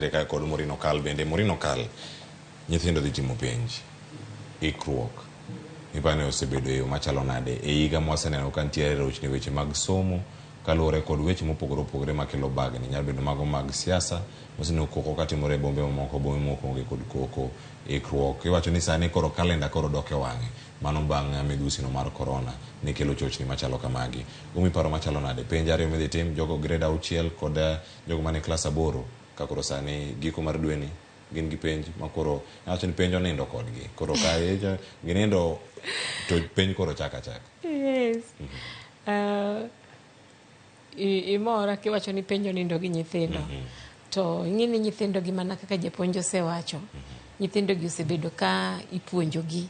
Ka kod Morino Kal bende Morino Kal nyithindo dhi timo penj ikruok ipane osebedo e yo machalo nade e higa mwaseneno ka nitiere rochni weche mag somo kaluwore kod weche mopogore opogore makelo bagni nyalo bedo mago mag siasa moseneno koko katimore e bombe moko onge kod koko ikruok iwacho ni sani koro kalenda koro dok e wang'e mano bang' midhusi no mar corona ne kelo chochni machalo kamagi paro machalo nade penj ariyo midhi tim jogo grade 6 kod jogo mane klas 8 ka koro sani giko mar dweni gin gi penj makoro awacho ni penj onindo kodgi koro ka ginindo to penj koro chaka yes imora kiwacho ni penj onindo gi nyithindo to ing'eni nyithindo gi mana kaka japuonj osewacho nyithindo gi osebedo ka ipuonjogi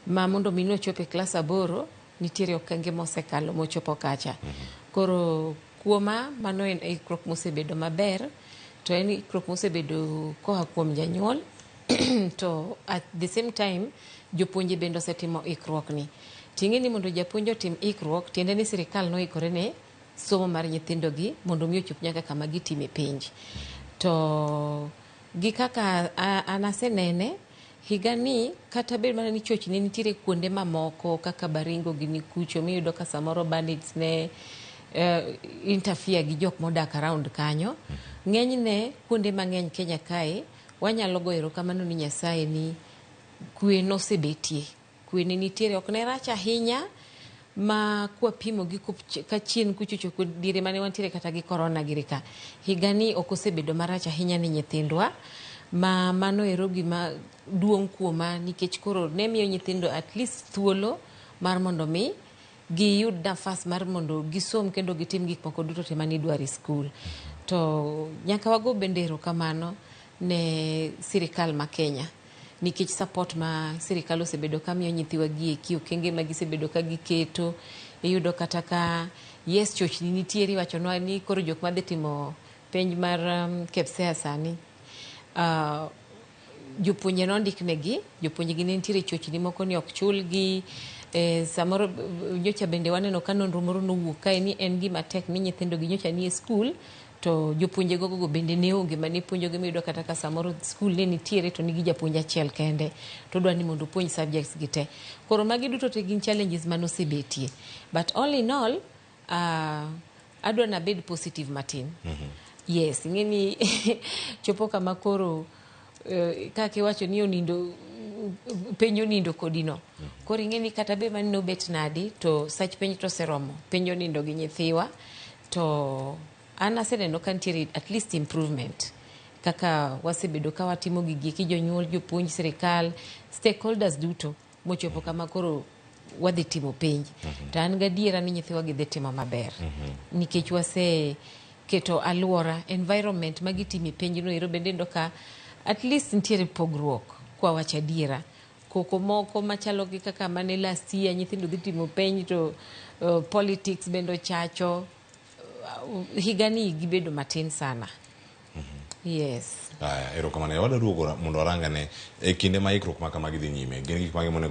ma mondo mino chope klas 8 nitiere okenge mosekalo mochopo kacha koro kuoma mano en ikruok mosebedo maber to en ikruok mosebedo koa kuom janyuol to at the same time jopuonje bende osetimo ikruok ni ting'e ni mondo japuonj otim ikruok tiende ni sirikal noikore ne somo mar nyithindo gi mondo mi ochop nyaka kama gitime penj to gi kaka anasenene higa ni kata bed mana ni chochni nitiere kuonde mamoko kaka Baringo gini kucho miyudo ka samoro bandits ne interfere gi jok modak around kanyo ng'enyne kuonde mang'eny Kenya kae wanyalo goyo erokamano ni Nyasaye ni kwe nosebetie kwe ne nitiere ok ne rach ahinya ma kwapimo gi ka chien kuchocho kod diere mane wantiere kata gi corona giri ka higa ni ok osebedo marach ahinya ni nyithindwa ma mano ero gima duong' kuoma nikech koro ne miyo nyithindo at least thuolo mar mondo mi giyud nafas mar mondo gisom kendo gitim gik moko duto te mani dwaro e skul to nyaka wago bende erokamano ne sirikal ma Kenya nikech support ma sirikal osebedo ka miyo nyithiwa gi eki okenge ma gisebedo ka giketo iyudo kata ka yes chochni nitiere wachonwa ni koro jok madhi timo penj mar KPSEA sani jopuonje nondiknegi jopuonje gi ne nitiere chochni moko ni ok chulgi samoro nyocha bende waneno ka nonro moro nowuok kae ni en gima tek ni nyithindo gi nyocha ni e skul to jopuonje gogo bende ne onge mane puonjogi miyudo kata ka samoro skul ne nitiere to nigi japuonj achiel kende to dwa ni mondo puonj subjects gi te koro magi duto te gin challenges manosebetie but all in all adwa na bed positive matin yes ing'eni chopo kama koro kaka iwacho ni onindo penj onindo kodino koro ing'eni kata be mani nobet nadi to sach penj to seromo penj onindo gi nyithiwa to an aseneno ka nitiere at least improvement kaka wasebedo ka watimo gigi jonyuol jopuonj sirikal stakeholders duto mochopo kama koro wadhi timo penj to an gadiera ni nyithiwa gi dhi timo maber nikech waseketo aluora environment magitime penj no ero bende ndo ka at least nitiere pogruok kwa wacha diera koko moko machalo gi kaka mane last year nyithindo dhi timo penj to politics bendo chacho higani gibedo matin sana yes erokamano wadwa duogo mondo warangane e kinde ma ikruok ma kama gidhi nyime gin gik mage